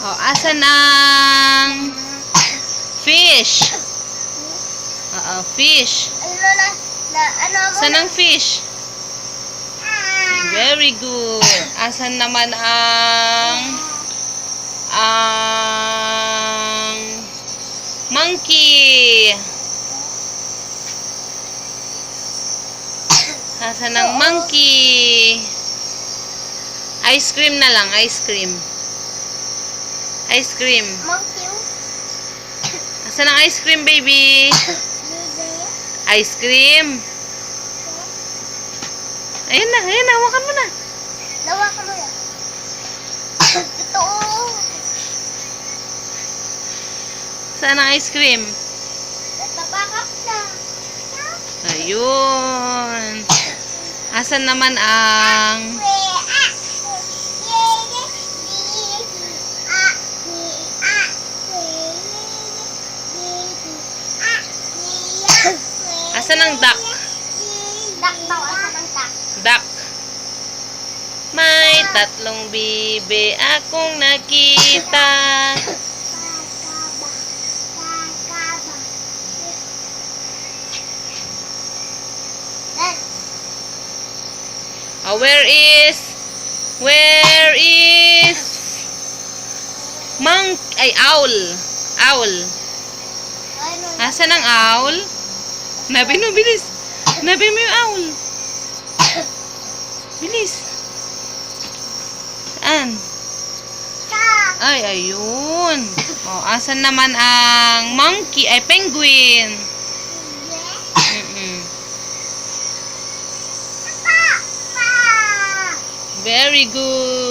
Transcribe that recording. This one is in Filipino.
Oh, asan ang fish? Fish. Asan ang fish? Very good. Asan naman ang monkey? Asan ang monkey? Ice cream na lang, ice cream. Ice cream. Asan ang ice cream, baby? Ice cream. Ayan na, hawakan mo na. Hawakan mo yan. Ito. Saan ang ice cream? Natapakap na. Ayun. Asan naman ang asan ang duck? Duck daw. Asan ang duck? Duck. May tatlong bibe akong nakita. Where is owl? Owl. Asan ang owl? Nabi mo, bilis. Nabi mo yung owl. Bilis. Saan? Ay, ayun. Oh, asan naman ang monkey? Ay, penguin. Very good.